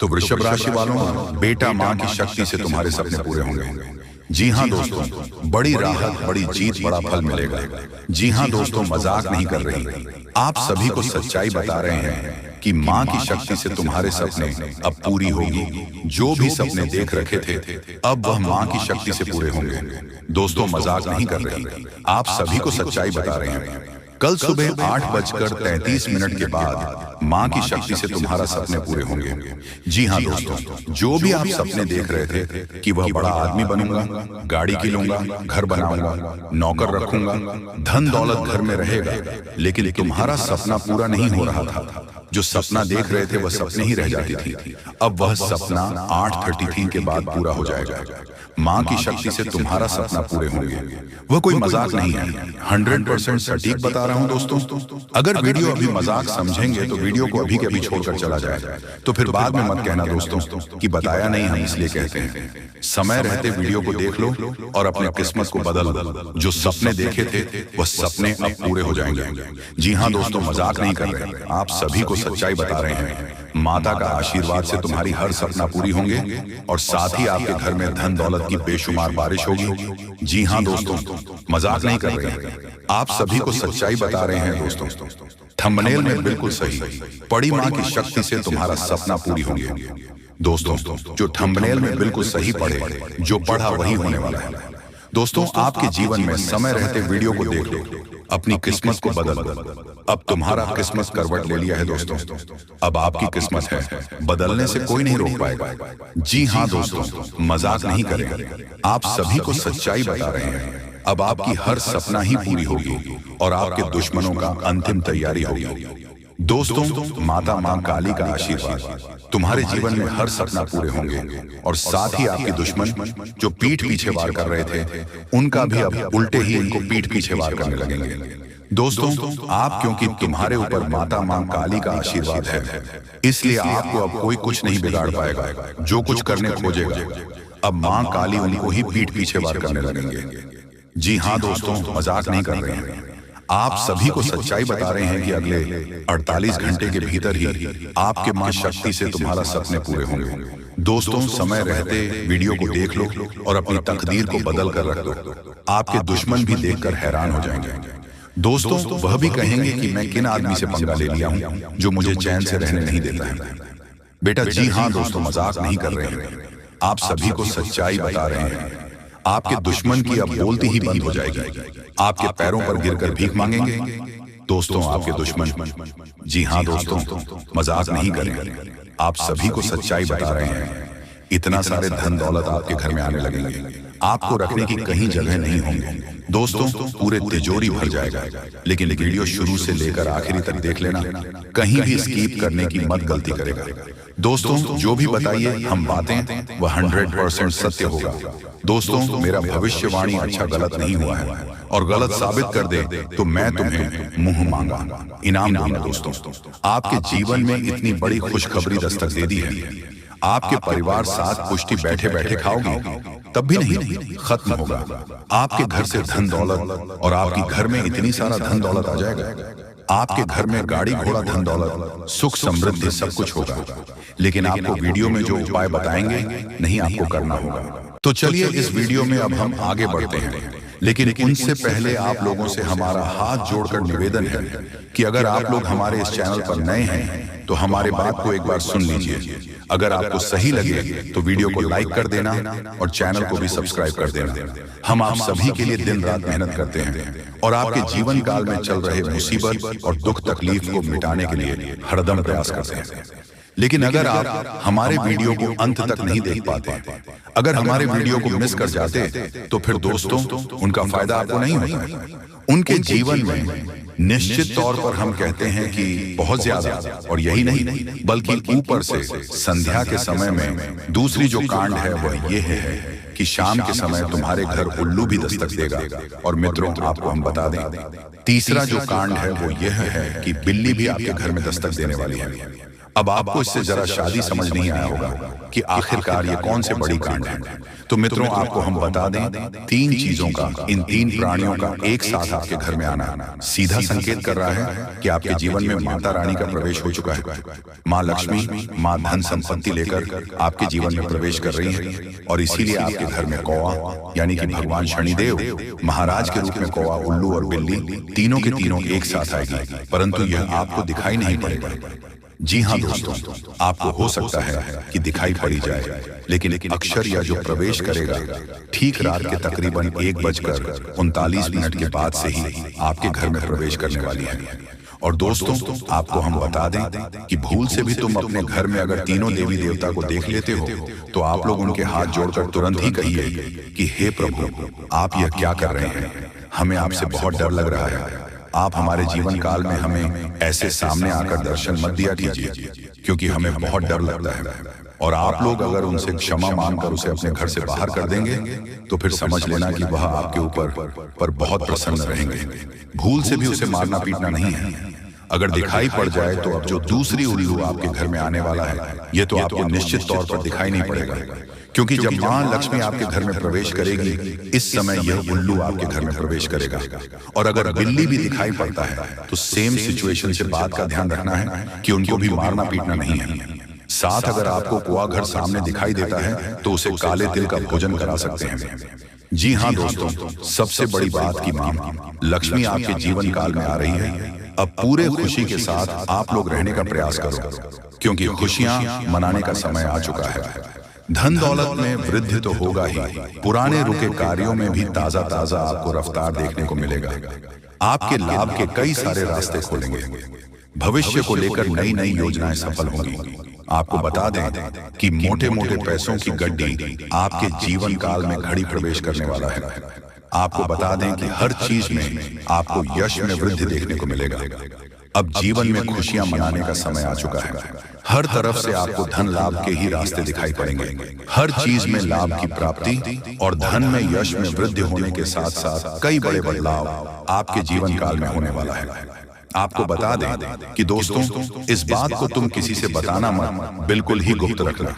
तो वृषभ राशि वालों, बेटा मां की शक्ति से तुम्हारे सपने पूरे होंगे। जी हाँ दोस्तों, बड़ी राहत, बड़ी जीत, बड़ा फल मिलेगा। जी हाँ दोस्तों, मजाक नहीं कर रही, आप सभी को सच्चाई बता रहे हैं कि मां की शक्ति से तुम्हारे सपने अब पूरी होगी। जो भी सपने देख रखे थे अब वह मां की शक्ति से पूरे होंगे। दोस्तों मजाक नहीं कर रही, आप सभी को सच्चाई बता रहे हैं। कल सुबह 8:33 के बाद मां की शक्ति से तुम्हारा सपने पूरे होंगे। जी हाँ दोस्तों, जो भी आप सपने देख रहे थे कि वह बड़ा आदमी बनूंगा, गाड़ी किनूंगा, घर बनाऊंगा, नौकर रखूंगा, धन दौलत घर में रहेगा, लेकिन तुम्हारा सपना पूरा नहीं हो रहा था। जो सपना देख रहे थे वह सपने ही रह जाती थी। अब वह सपना 8:33 के बाद पूरा हो जाएगा। मां की शक्ति से तुम्हारा सपना पूरे होंगे। वह कोई मजाक नहीं है, 100% सटीक बता रहा हूं दोस्तों। अगर वीडियो अभी मजाक समझेंगे तो वीडियो को अभी के अभी छोड़कर चला जाए, तो फिर बाद में मत कहना दोस्तों कि बताया नहीं, हम इसलिए कहते हैं। समय रहते वीडियो को देख लो और अपने किस्मत को बदल दो। जो सपने देखे थे वह सपने अब पूरे हो जाएंगे। जी हाँ दोस्तों, मजाक नहीं कर रहे, आप सभी को सच्चाई बता रहे हैं। माता का आशीर्वाद से तुम्हारी हर सपना पूरी होंगे और साथ ही आपके घर में धन दौलत की बेशुमार बारिश होगी। जी हाँ दोस्तों, मजाक नहीं कर रहे, आप सभी को सच्चाई बता रहे हैं दोस्तों। थंबनेल में बिल्कुल सही, बड़ी मां की शक्ति से तुम्हारा सपना पूरी होंगे। दोस्तों जो थंबनेल में बिल्कुल सही पढ़े, जो पढ़ा वही होने वाला है। दोस्तों आपके जीवन में समय रहते वीडियो को देख लो, अपनी किस्मत को बदल दो। अब तुम्हारा किस्मत करवट ले लिया है दोस्तों, अब आपकी किस्मत है, बदलने से कोई नहीं रोक पाएगा। जी हाँ दोस्तों, मजाक नहीं करें, आप सभी को सच्चाई बता रहे हैं। अब आपकी हर सपना ही पूरी होगी और आपके दुश्मनों का अंतिम तैयारी होगी। दोस्तों माता मां काली का आशीर्वाद, तुम्हारे जीवन में हर सपना पूरे होंगे और साथ ही आपके दुश्मन जो पीठ पीछे वार कर रहे थे उनका भी अब उल्टे ही इनको पीठ पीछे वार करने लगेंगे। दोस्तों आप, क्योंकि तुम्हारे ऊपर माता मां काली का आशीर्वाद है, इसलिए आपको अब कोई कुछ नहीं बिगाड़ पाएगा। जो कुछ करने खोजेगा अब मां काली उनको ही पीठ पीछे वार करने लगेंगे। जी हाँ दोस्तों, मजाक नहीं कर रहे हैं, आप सभी को सच्चाई बता रहे हैं कि अगले 48 घंटे के भीतर ही आपके मां शक्ति से तुम्हारा सपने पूरे होंगे। दोस्तों समय रहते वीडियो को देख लो और अपनी तकदीर को बदल कर रख दो। आपके दुश्मन भी देखकर हैरान हो जाएंगे। दोस्तों वह भी कहेंगे कि मैं किन आदमी से पंगा ले लिया हूं जो मुझे चैन से रहने नहीं देता है। बेटा जी हाँ दोस्तों, मजाक नहीं कर रहे हैं, आप सभी को सच्चाई बता रहे हैं। आपके दुश्मन की अब बोलती ही बंद हो जाएगी, आपके पैरों पर गिरकर भीख मांगेंगे। दोस्तों आपके दुश्मन, जी हाँ दोस्तों, मजाक नहीं करें, आप सभी को सच्चाई बता रहे हैं। इतना सारे धन दौलत आपके घर में आने लगेंगे, आपको रखने की कहीं जगह नहीं होंगे। दोस्तों पूरे तिजोरी भर जाएगा। लेकिन वीडियो शुरू से लेकर आखिरी तक देख लेना, कहीं भी स्किप करने की मत गलती करेगा। दोस्तों जो भी बताइए हम बातें वह 100% सत्य होगा। दोस्तों मेरा भविष्यवाणी अच्छा गलत नहीं हुआ है, और गलत साबित कर दे तो मैं तुम्हें मुंह मांगा इनाम दूंगा। दोस्तों आपके जीवन में इतनी बड़ी खुशखबरी दस्तक दे दी है, आपके परिवार साथ पुष्टि बैठे बैठे खाओगे तब भी नहीं खत्म होगा। आपके घर से धन दौलत, और आपके घर में इतनी सारा धन दौलत आ जाएगा। आपके घर में गाड़ी घोड़ा धन दौलत सुख समृद्धि सब कुछ होगा। लेकिन आपको वीडियो में जो उपाय बताएंगे नहीं आपको करना होगा। तो चलिए इस वीडियो में अब हम आगे बढ़ते हैं, लेकिन उनसे पहले आप लोगों से हमारा हाथ जोड़कर निवेदन है कि अगर आप लोग हमारे इस चैनल पर नए हैं तो हमारे बात को एक बार सुन लीजिए। अगर आपको सही लगे तो वीडियो को लाइक कर देना और चैनल को भी सब्सक्राइब कर देना। हम आप सभी के लिए दिन रात मेहनत करते हैं और आपके जीवन काल में चल रहे मुसीबत और दुख तकलीफ को मिटाने के लिए हरदम प्रयास करते हैं। लेकिन अगर आप हमारे वीडियो को अंत तक नहीं देख पाते, अगर हमारे वीडियो को मिस कर जाते तो फिर दोस्तों उनका फायदा आपको नहीं होता। उनके जीवन में निश्चित तौर पर हम कहते हैं कि बहुत ज्यादा, और यही नहीं बल्कि ऊपर से संध्या के समय में दूसरी जो कांड है वह ये है कि शाम के समय तुम्हारे घर उल्लू भी दस्तक देगा। और मित्रों आपको हम बता दें, तीसरा जो कांड है वो यह है कि बिल्ली भी आपके घर में दस्तक देने वाली है। अब आपको इससे जरा शादी समझ नहीं आया होगा कि आखिरकार ये कौन से बड़ी कांड है। तो मित्रों, आपको हम बता दें, 3 चीजों का, इन 3 प्राणियों का एक साथ आपके घर में आना सीधा संकेत कर रहा है कि आपके जीवन में माता रानी का प्रवेश हो चुका है। माँ लक्ष्मी, माँ धन संपत्ति लेकर आपके जीवन में प्रवेश कर रही है, और इसीलिए आपके घर में कौवा यानी कि भगवान शनिदेव महाराज के रूप में कौवा, उल्लू और बिल्ली तीनों के तीनों एक साथ आएगी, परंतु यह आपको दिखाई नहीं पड़ेगा। जी हाँ दोस्तों, आपको हो सकता है कि दिखाई पड़ी जाए, लेकिन अक्षर या जो प्रवेश करेगा ठीक रात के तकरीबन 1:39 के बाद से ही आपके घर में प्रवेश करने वाली है। और दोस्तों, आपको हम बता दें कि भूल से भी तुम अपने घर में अगर तीनों देवी देवता को देख लेते हो, तो आप लोग उनके हाथ जोड़कर तुरंत ही कहिए कि हे प्रभु, आप यह क्या कर रहे हैं? हमें आपसे बहुत डर लग रहा है। आप हमारे जीवन काल में हमें ऐसे सामने आकर दर्शन मत दिया कीजिए, क्योंकि हमें बहुत डर लगता है। और आप लोग अगर उनसे क्षमा मांगकर उसे अपने घर से बाहर कर देंगे, तो फिर समझ लेना कि वह आपके ऊपर बहुत प्रसन्न रहेंगे। भूल से भी उसे मारना पीटना नहीं है। अगर दिखाई पड़ जाए तो अब जो दूसरी उल्लू आपके घर में आने वाला है, यह तो आपको निश्चित तौर पर दिखाई नहीं पड़ेगा, क्योंकि जब माँ लक्ष्मी आपके घर में प्रवेश करेगी, इस समय यह उल्लू आपके घर में प्रवेश करेगा। और अगर बिल्ली भी दिखाई पड़ता है, तो सेम सिचुएशन से बात का ध्यान रखना है कि उनको भी मारना पीटना नहीं है। साथ अगर आपको कुआ घर सामने दिखाई देता है, तो उसे काले तिल का भोजन करा सकते हैं। जी हाँ दोस्तों, सबसे बड़ी बात की माँ लक्ष्मी आपके जीवन काल में आ रही है। अब पूरे खुशी के साथ आप लोग रहने का प्रयास करो, क्योंकि खुशियां मनाने का समय आ चुका है। धन दौलत में वृद्धि तो होगा ही, पुराने रुके कार्यों में भी ताजा ताजा आपको रफ्तार देखने को मिलेगा। आपके लाभ के कई सारे रास्ते खोलेंगे। भविष्य को लेकर नई नई योजनाएं सफल होंगी। आपको बता दें कि मोटे मोटे पैसों की गड्डी आपके जीवन काल में घड़ी प्रवेश करने वाला है। आपको बता दें कि हर चीज में आपको यश में वृद्धि देखने को मिलेगा। अब जीवन में खुशियां मनाने का समय आ चुका है। हर तरफ से आपको धन लाभ के ही रास्ते दिखाई पड़ेंगे। हर चीज में लाभ की प्राप्ति और धन में यश में वृद्धि होने के साथ साथ कई बड़े बदलाव आपके जीवन काल में होने वाला है। आपको बता दें कि दोस्तों, इस बात को तुम किसी से बताना मत, बिल्कुल ही गुप्त रखना,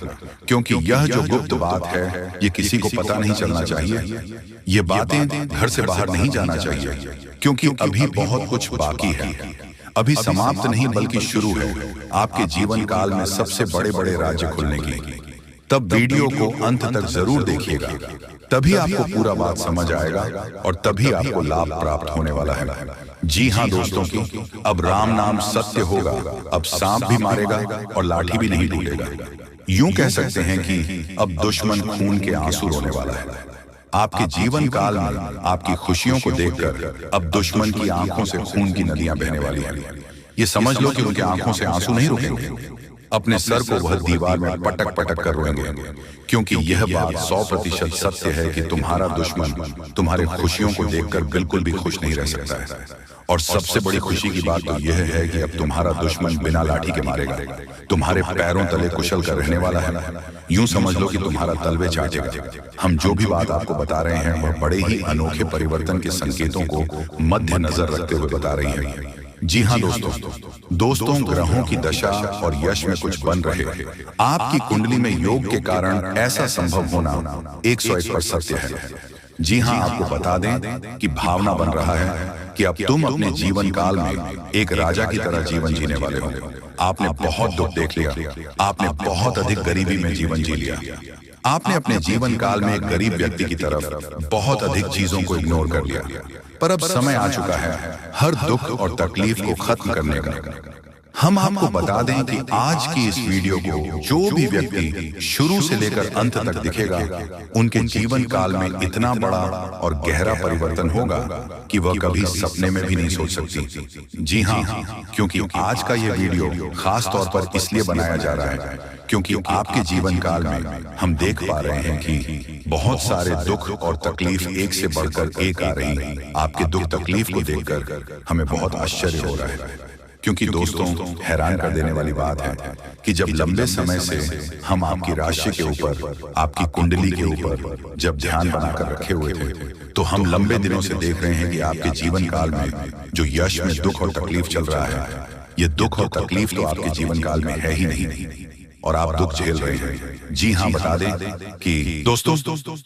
क्योंकि यह जो गुप्त बात है, ये किसी को पता नहीं चलना चाहिए। ये बातें घर से बाहर नहीं जाना चाहिए, क्योंकि अभी बहुत कुछ बाकी है। अभी समाप्त नहीं बल्कि शुरू है आपके जीवन काल में सबसे बड़े बड़े राज्य खुलने की। तब वीडियो को अंत तक जरूर देखिएगा, तभी आपको पूरा बात समझ आएगा और तभी आपको लाभ प्राप्त होने वाला है। जी हाँ दोस्तों की, अब राम नाम सत्य होगा। अब सांप भी मारेगा और लाठी भी नहीं टूटेगा। यूं कह सकते हैं कि अब दुश्मन खून के आंसू रोने वाला है। आपके जीवन काल में आपकी खुशियों को देखकर अब दुश्मन की आंखों से खून की नदियां बहने वाली हैं। ये समझ लो कि उनकी आंखों से आंसू नहीं रुकेंगे। अपने सर को वह दीवार में पटक पटक कर रोएंगे, क्योंकि यह बात 100% सत्य है कि तुम्हारा दुश्मन तुम्हारे खुशियों को देखकर बिल्कुल भी खुश नहीं रह सकता है। और सबसे बड़ी खुशी की बात तो यह है कि अब तुम्हारा दुश्मन बिना लाठी के मारेगा, तुम्हारे पैरों तले कुशल कर रहने वाला है। यूं समझ लो कि तुम्हारा तलवे चाटेगा। हम जो भी बात आपको बता रहे हैं, वह बड़े ही अनोखे परिवर्तन के संकेतों को मद्देनजर रखते हुए बता रही है। जी हाँ दोस्तों, ग्रहों की दशा और यश में कुछ बन रहे। आपकी कुंडली में योग के कारण ऐसा संभव होना 101% सत्य है। जी हाँ, आपको बता दें कि भावना बन रहा है कि अब तुम अपने जीवन काल में एक राजा की तरह जीवन जीने वाले हो। आपने बहुत दुख देख लिया, आपने बहुत अधिक गरीबी में जीवन जी लिया, आपने अपने जीवन काल में एक गरीब व्यक्ति की तरफ बहुत अधिक चीजों को इग्नोर कर लिया। पर अब समय आ चुका है हर दुख और तकलीफ को खत्म करने का। हम आपको बता दें कि आज की इस वीडियो को जो भी व्यक्ति शुरू से लेकर अंत तक दिखेगा, उनके जीवन काल में इतना बड़ा और गहरा परिवर्तन होगा कि वह कभी सपने में भी नहीं सोच सकती। जी हाँ, क्योंकि आज का यह वीडियो खास तौर पर इसलिए बनाया जा रहा है क्योंकि आपके जीवन काल में हम देख पा रहे हैं कि बहुत सारे दुख और तकलीफ एक से बढ़कर एक आ रही। आपके दुख तकलीफ को देखकर हमें बहुत आश्चर्य हो रहा है, क्योंकि दोस्तों, हैरान कर देने वाली बात है कि जब लंबे समय से हम आपकी राशि के ऊपर, आपकी कुंडली के ऊपर जब ध्यान बनाकर रखे हुए थे, तो हम लंबे दिनों से देख रहे हैं कि आपके जीवन काल में जो यश में दुख और तकलीफ चल रहा है, ये दुख और तकलीफ तो आपके जीवन काल में है ही नहीं, और आप दुख झेल रहे हैं। जी हाँ, बता दें कि दोस्तों,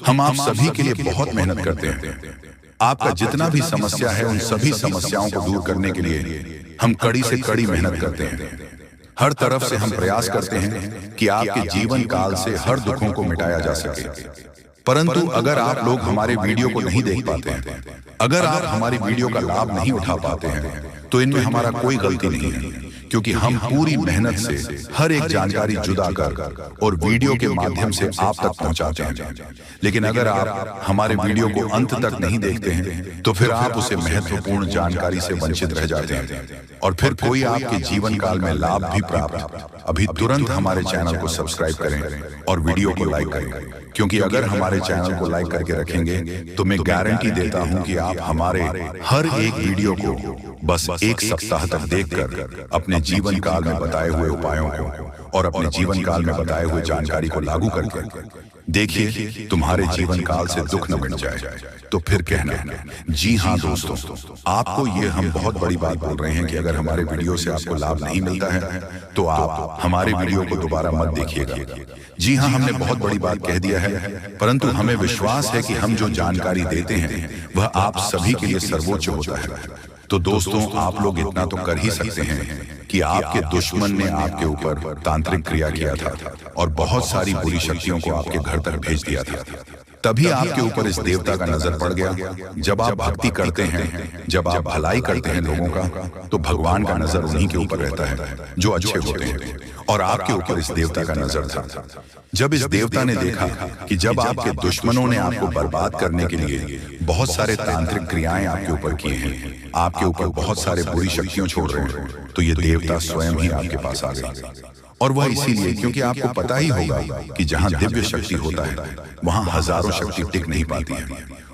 हम आप सभी के लिए बहुत मेहनत करते हैं। आपका जितना भी समस्या है, उन सभी समस्याओं को दूर करने के लिए हम कड़ी से कड़ी मेहनत करते हैं। हर तरफ से हम प्रयास करते हैं कि आपके जीवन काल से हर दुखों को मिटाया जा सके। परंतु अगर आप लोग हमारे वीडियो को नहीं देख पाते हैं, अगर आप हमारी वीडियो का लाभ नहीं उठा पाते हैं, तो इनमें हमारा कोई गलती नहीं है, क्योंकि हम पूरी मेहनत से हर एक जानकारी जुदा कर और वीडियो के माध्यम से आप तक पहुंचाते हैं। लेकिन अगर आप हमारे वीडियो को अंत तक नहीं देखते हैं, तो फिर आप उसे महत्वपूर्ण जानकारी से वंचित रह जाते हैं, और फिर कोई आपके जीवन काल में लाभ भी प्राप्त। अभी तुरंत हमारे चैनल को सब्सक्राइब करें और वीडियो को लाइक करें, क्योंकि अगर हमारे चैनल को लाइक करके रखेंगे तो मैं गारंटी देता हूं कि आप हमारे हर एक वीडियो को बस एक सप्ताह तक देखकर अपने जीवन काल में बताए हुए उपायों को और अपने जीवन काल में बताए हुए जानकारी को लागू करके देखिए, तुम्हारे जीवन काल से दुख न मिट जाए तो फिर कहना। जी हाँ दोस्तों, आपको ये हम बहुत बड़ी बात बोल रहे हैं कि अगर हमारे वीडियो से आपको लाभ नहीं मिलता है तो आप हमारे वीडियो को दोबारा मत देखिएगा। जी हाँ, हमने बहुत बड़ी बात कह दिया है, परंतु हमें विश्वास है कि हम जो जानकारी देते हैं वह आप सभी के लिए सर्वोच्च होता है। तो दोस्तों, आप लोग इतना तो कर ही सकते हैं कि आपके दुश्मन ने आपके ऊपर तांत्रिक क्रिया किया था और बहुत सारी बुरी शक्तियों को आपके घर तक भेज दिया था। तभी आपके ऊपर इस देवता का नजर पड़ गया। जब आप भक्ति करते हैं, जब आप भलाई करते हैं लोगों का, तो भगवान का नजर उन्हीं के ऊपर रहता है जो अच्छे होते हैं, और आपके ऊपर इस देवता का नजर था। जब इस देवता ने देखा कि जब आपके दुश्मनों ने आपको बर्बाद करने के लिए बहुत सारे तांत्रिक क्रियाएं आपके ऊपर किए हैं, आपके ऊपर बहुत सारे बुरी शक्तियां छोड़ रहे हैं, तो ये देवता स्वयं ही आपके पास आ गए। और वह इसीलिए क्योंकि आपको पता ही होगा कि जहां दिव्य शक्ति होता है वहां हजारों शक्ति टिक नहीं पाती है,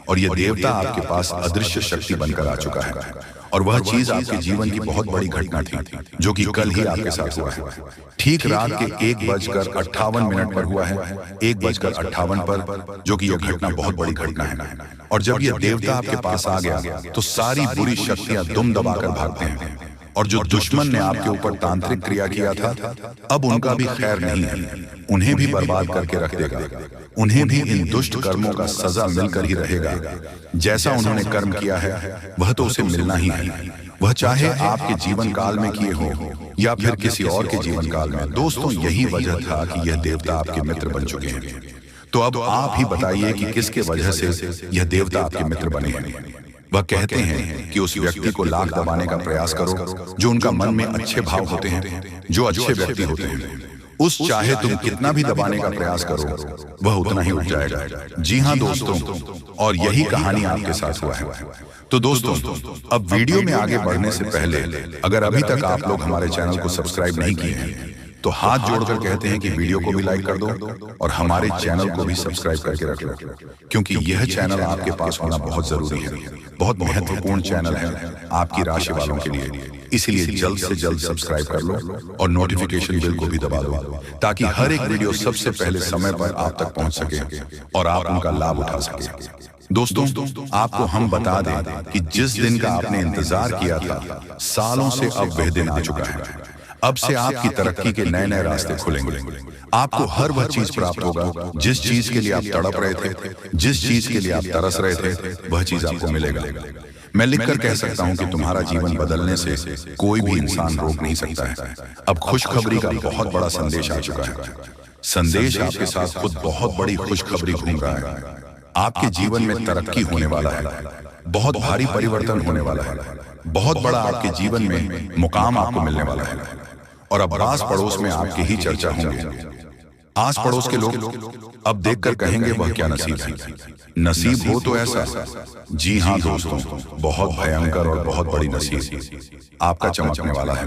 और यह देवता आपके पास अदृश्य शक्ति बनकर आ चुका है। और वह चीज आपके जीवन की बहुत बड़ी घटना थी जो कि कल ही आपके साथ हुआ है। ठीक रात के 1:58 पर हुआ है, 1:58 पर, जो कि यह घटना बहुत बड़ी घटना है। और जब यह देवता आपके पास आ गया तो सारी बुरी शक्तियां दुम दबाकर भागते हैं, और जो दुश्मन ने आपके ऊपर तांत्रिक क्रिया किया था अब उनका भी खैर नहीं है, उन्हें भी बर्बाद करके रख देगा। उन्हें भी इन दुष्ट कर्मों का सजा मिलकर ही रहेगा। जैसा उन्होंने कर्म किया है वह तो उसे मिलना ही है, वह चाहे आपके जीवन काल में किए हो या फिर किसी और के जीवन काल में। दोस्तों, यही वजह था कि यह देवता आपके मित्र बन चुके हैं। तो अब आप ही बताइए कि किसके वजह से यह देवता आपके मित्र बने हैं। वह कहते हैं कि उस व्यक्ति को लाख दबाने का प्रयास करो जो उनका मन में अच्छे भाव होते हैं, जो अच्छे व्यक्ति होते हैं। उस चाहे तुम कितना भी दबाने का प्रयास करो वह उतना ही उठ जाएगा। जी हाँ दोस्तों, और यही कहानी आपके साथ हुआ है। तो दोस्तों, अब वीडियो में आगे बढ़ने से पहले अगर अभी तक आप लोग हमारे चैनल को सब्सक्राइब नहीं किए हैं तो हाथ जोड़कर कहते हैं कि वीडियो को भी लाइक कर दो और हमारे चैनल को भी सब्सक्राइब करके रख लो, क्योंकि यह चैनल आपके पास होना बहुत जरूरी है, बहुत महत्वपूर्ण चैनल है आपकी राशि वालों के लिए। इसलिए जल्द से जल्द सब्सक्राइब कर लो और नोटिफिकेशन बेल को भी दबा दो, ताकि हर एक वीडियो सबसे पहले समय पर आप तक पहुंच सके और आप उनका लाभ उठा सके। दोस्तों, आपको हम बता दें कि जिस दिन का आपने इंतजार किया था, सालों से अब वह दिन आ चुका है। अब से आपकी तरक्की के नए नए रास्ते खुलेंगे। आपको हर वह चीज प्राप्त होगा जिस चीज के लिए आप तड़प रहे थे, जिस चीज के लिए आप तरस रहे थे, वह चीज आपको मिलेगा। मैं लिखकर कह सकता हूं कि तुम्हारा जीवन बदलने से कोई भी इंसान रोक नहीं सकता है। अब खुशखबरी का बहुत बड़ा संदेश आ चुका है। संदेश आपके साथ खुद बहुत बड़ी खुशखबरी घूम रहा है। आपके जीवन में तरक्की होने वाला है, बहुत भारी परिवर्तन होने वाला है, बहुत बड़ा आपके जीवन में मुकाम आपको मिलने वाला है। और अब आस पड़ोस में आपकी ही चर्चा होंगे। आस पड़ोस के लोग अब देखकर कहेंगे वह क्या नसीब है। नसीब हो तो ऐसा। जी हाँ दोस्तों, बहुत भयंकर और बहुत बड़ी नसीब आपका चमकने वाला है।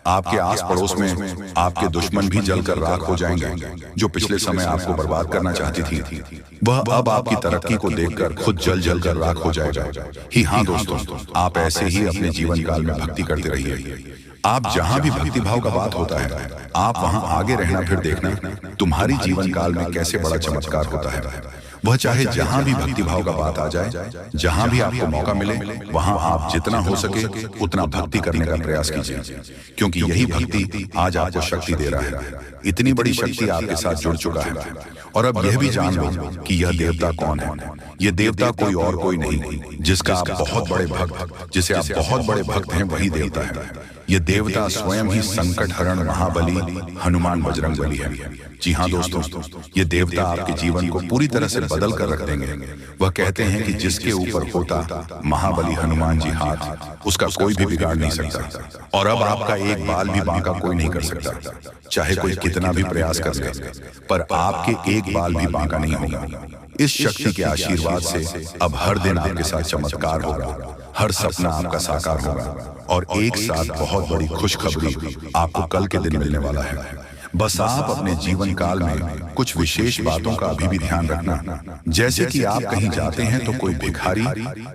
आपके आस पड़ोस में आपके दुश्मन भी जलकर राख हो जाएंगे। जो पिछले समय आपको बर्बाद करना चाहती थी वह अब आपकी तरक्की को देखकर खुद जल जल कर राख हो जाएगा। ही हाँ दोस्तों, आप ऐसे ही अपने जीवन काल में भक्ति करते रहिए। आप जहां भी भक्ति भाव का बात होता है आप वहां आगे रहना, फिर देखना तुम्हारी जीवन काल में कैसे बड़ा चमत्कार होता है। वह चाहे जहां भी भक्तिभाव का बात आ जाए, जहां भी आपको मौका मिले, वहां आप जितना हो सके उतना भक्ति करने का प्रयास कीजिए, क्योंकि यही भक्ति आज आपको शक्ति दे रहा है। इतनी बड़ी शक्ति आपके साथ जुड़ चुका है। और अब यह भी जान लो कि यह देवता कौन है। यह देवता कोई और कोई नहीं, जिसका आप बहुत बड़े भक्त, जिसे आप बहुत बड़े भक्त हैं, वही देवता है। यह देवता स्वयं ही संकट हरण महाबली हनुमान बजरंगबली है। जी हाँ दोस्तों, ये देवता आपके जीवन को पूरी तरह से बदल कर रख देंगे। वह कहते हैं कि जिसके ऊपर होता महाबली हनुमान जी हाथ, उसका कोई भी बिगाड़ नहीं सकता। और अब आपका एक बाल भी बांका कोई नहीं कर सकता, चाहे कोई कितना भी प्रयास कर ले, पर आपके एक बाल भी बांका नहीं होगा। इस शक्ति के आशीर्वाद से अब हर दिन आपके साथ चमत्कार होगा, हर सपना आपका साकार होगा, और एक साथ बहुत बड़ी खुशखबरी आपको कल के दिन मिलने वाला है। बस आप अपने जीवन काल में कुछ विशेष बातों का अभी भी ध्यान रखना, जैसे कि आप कहीं जाते हैं तो कोई भिखारी,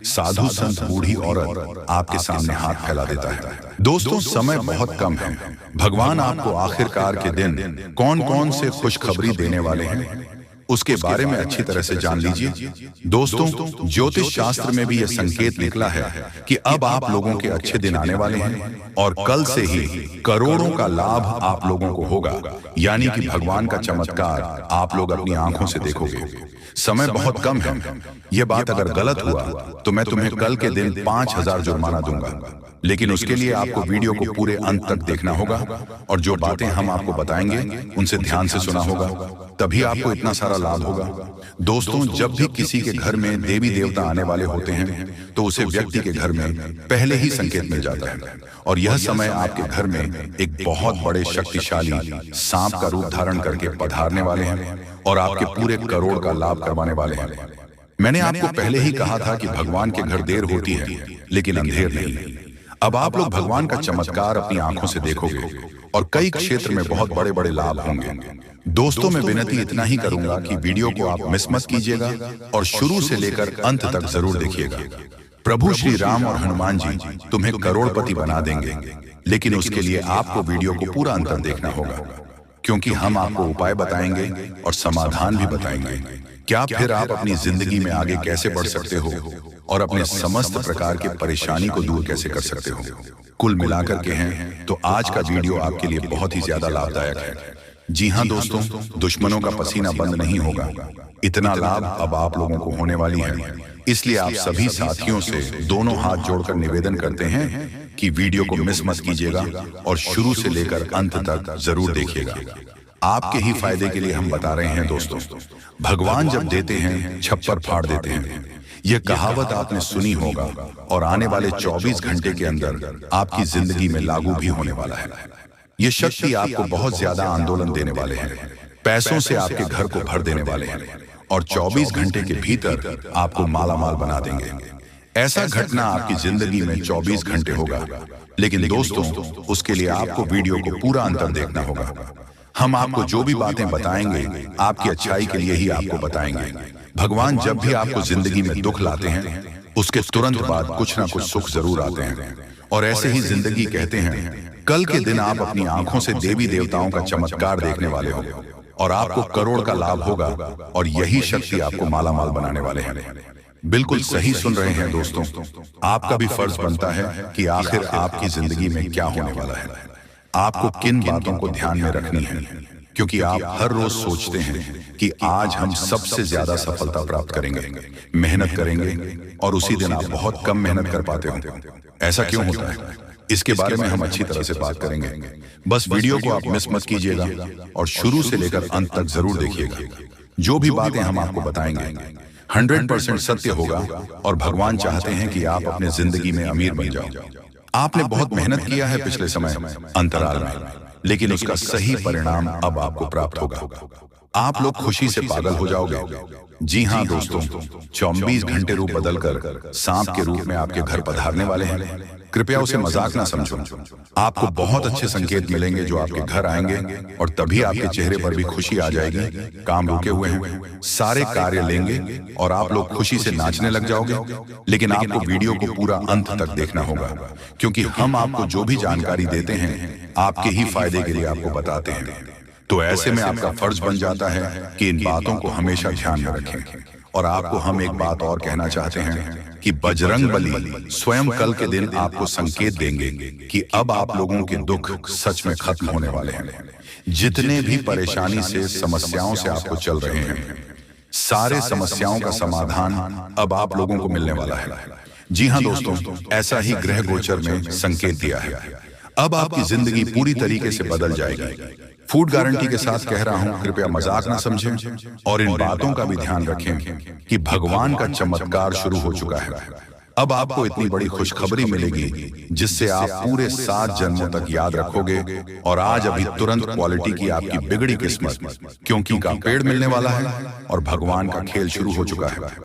साधु, संत, बूढ़ी औरत आपके सामने हाथ फैला देता है। दोस्तों, समय बहुत कम है। भगवान आपको आखिरकार के दिन कौन कौन से खुशखबरी देने वाले हैं, उसके बारे में अच्छी तरह से जान लीजिए। दोस्तों, ज्योतिष शास्त्र में भी यह संकेत निकला है कि अब आप लोगों के अच्छे दिन आने वाले हैं, और कल से ही करोड़ों का लाभ आप लोगों को होगा। यानी कि भगवान का चमत्कार आप लोग अपनी आंखों से देखोगे। समय बहुत कम है। यह बात अगर गलत हुआ तो मैं तुम्हें कल के दिन 5000 जुर्माना दूंगा, लेकिन उसके लिए आपको वीडियो को पूरे अंत तक देखना होगा, और जो बातें हम आपको बताएंगे उनसे ध्यान से सुना होगा, तभी आपको इतना सारा लाभ होगा। दोस्तों, जब भी किसी के घर में देवी देवता आने वाले होते हैं तो उसे व्यक्ति के घर में पहले ही संकेत मिल जाता है, और यह समय आपके घर में एक बहुत बड़े शक्तिशाली सांप का रूप धारण करके पधारने वाले हैं और आपके पूरे करोड़ का लाभ करवाने वाले हैं। मैंने आपको पहले ही कहा था कि भगवान के घर देर होती है लेकिन अंधेर नहीं। अब आप लोग भगवान का चमत्कार अपनी आंखों से देखोगे, और कई क्षेत्र में बहुत बड़े बड़े लाभ होंगे। दोस्तों, मैं विनती इतना ही करूंगा कि वीडियो को आप मिस मत कीजिएगा और शुरू से लेकर अंत तक जरूर देखिएगा। प्रभु श्री राम और हनुमान जी तुम्हें करोड़पति बना देंगे, लेकिन उसके लिए आपको वीडियो को पूरा अंत तक देखना होगा, क्योंकि हम आपको उपाय बताएंगे और समाधान भी बताएंगे। क्या फिर आप अपनी जिंदगी में आगे कैसे बढ़ सकते हो और अपने समस्त प्रकार के परेशानी को दूर कैसे कर सकते हो। कुल मिलाकर के हैं तो आज का वीडियो आपके लिए बहुत ही ज्यादा लाभदायक है। जी हाँ दोस्तों, दुश्मनों का पसीना बंद नहीं होगा। इतना लाभ अब आप लोगों को होने वाली है। इसलिए आप सभी साथियों से दोनों हाथ जोड़कर निवेदन करते हैं कि वीडियो को मिस मत कीजिएगा और शुरू से लेकर अंत तक जरूर देखिएगा। आपके ही फायदे के लिए हम बता रहे हैं दोस्तों। भगवान जब देते हैं छप्पर फाड़ देते हैं, यह कहावत आपने सुनी होगा, और आने वाले 24 घंटे के अंदर आपकी जिंदगी में लागू भी होने वाला है। ये शक्ति आपको बहुत ज्यादा आंदोलन देने वाले हैं, पैसों से आपके घर को भर देने वाले हैं, और 24 घंटे के भीतर आपको मालामाल बना देंगे। ऐसा घटना आपकी जिंदगी में 24 घंटे होगा, लेकिन दोस्तों उसके लिए आपको वीडियो को पूरा अंतर देखना होगा। हम आपको जो भी बातें बताएंगे आपकी अच्छाई के लिए ही आपको बताएंगे। भगवान जब भी आपको जिंदगी में दुख लाते हैं, उसके तुरंत बाद कुछ ना कुछ सुख जरूर आते हैं, और ऐसे ही जिंदगी कहते हैं। कल के दिन आप अपनी आंखों से देवी देवताओं का चमत्कार देखने वाले हो, और आपको करोड़ का लाभ होगा, और यही शक्ति आपको मालामाल बनाने वाले हैं। बिल्कुल सही सुन रहे हैं दोस्तों। आपका भी फर्ज बनता है कि आखिर आपकी जिंदगी में क्या होने वाला है, आपको किन बातों को ध्यान में रखनी है, क्योंकि आप हर रोज सोचते हैं कि आज हम सबसे ज्यादा सफलता प्राप्त करेंगे, मेहनत करेंगे, और उसी दिन आप बहुत कम मेहनत कर पाते हो। ऐसा क्यों होता है, इसके बारे में हम अच्छी तरह से बात करेंगे। बस वीडियो को आप मिस मत कीजिएगा और शुरू से लेकर अंत तक जरूर देखिएगा। जो भी बातें हम आपको बताएंगे 100% सत्य होगा, और भगवान चाहते हैं कि आप अपने जिंदगी में अमीर बन जाओ। आपने बहुत मेहनत किया है पिछले समय अंतराल में, लेकिन उसका सही परिणाम अब आपको प्राप्त होगा। आप लोग खुशी से पागल हो जाओगे। जी हाँ दोस्तों, 24 घंटे रूप बदलकर सांप के रूप में आपके घर पधारने वाले हैं। कृपया उसे मजाक ना समझो। आपको बहुत अच्छे संकेत मिलेंगे जो आपके घर आएंगे, और तभी आपके चेहरे पर भी खुशी आ जाएगी। काम रुके हुए हैं, सारे कार्य लेंगे, और आप लोग खुशी से नाचने लग जाओगे। लेकिन आपको वीडियो को पूरा अंत तक देखना होगा, क्योंकि हम आपको जो भी जानकारी देते हैं आपके ही फायदे के लिए आपको बताते हैं। तो ऐसे में आपका फर्ज बन जाता है कि इन बातों को हमेशा ध्यान में रखें, और आपको हम एक बात और कहना चाहते हैं कि बजरंग बली स्वयं कल के दिन आपको संकेत देंगे कि अब आप लोगों के दुख सच में खत्म होने वाले हैं। जितने भी परेशानी से समस्याओं से आपको चल रहे हैं, सारे समस्याओं का समाधान अब आप लोगों को मिलने वाला है। जी हाँ दोस्तों, ऐसा ही ग्रह गोचर में संकेत दिया है। अब आपकी जिंदगी पूरी तरीके से बदल जाएगी। फूड गारंटी के साथ कह रहा हूं, कृपया मजाक ना समझें और इन बातों का भी ध्यान रखें कि भगवान का चमत्कार शुरू हो चुका है। अब आपको इतनी बड़ी खुशखबरी मिलेगी जिससे आप पूरे 7 जन्मों तक याद रखोगे। और आज अभी तुरंत क्वालिटी की आपकी बिगड़ी किस्मत क्योंकि का पेड़ मिलने वाला है और भगवान का खेल शुरू हो चुका है।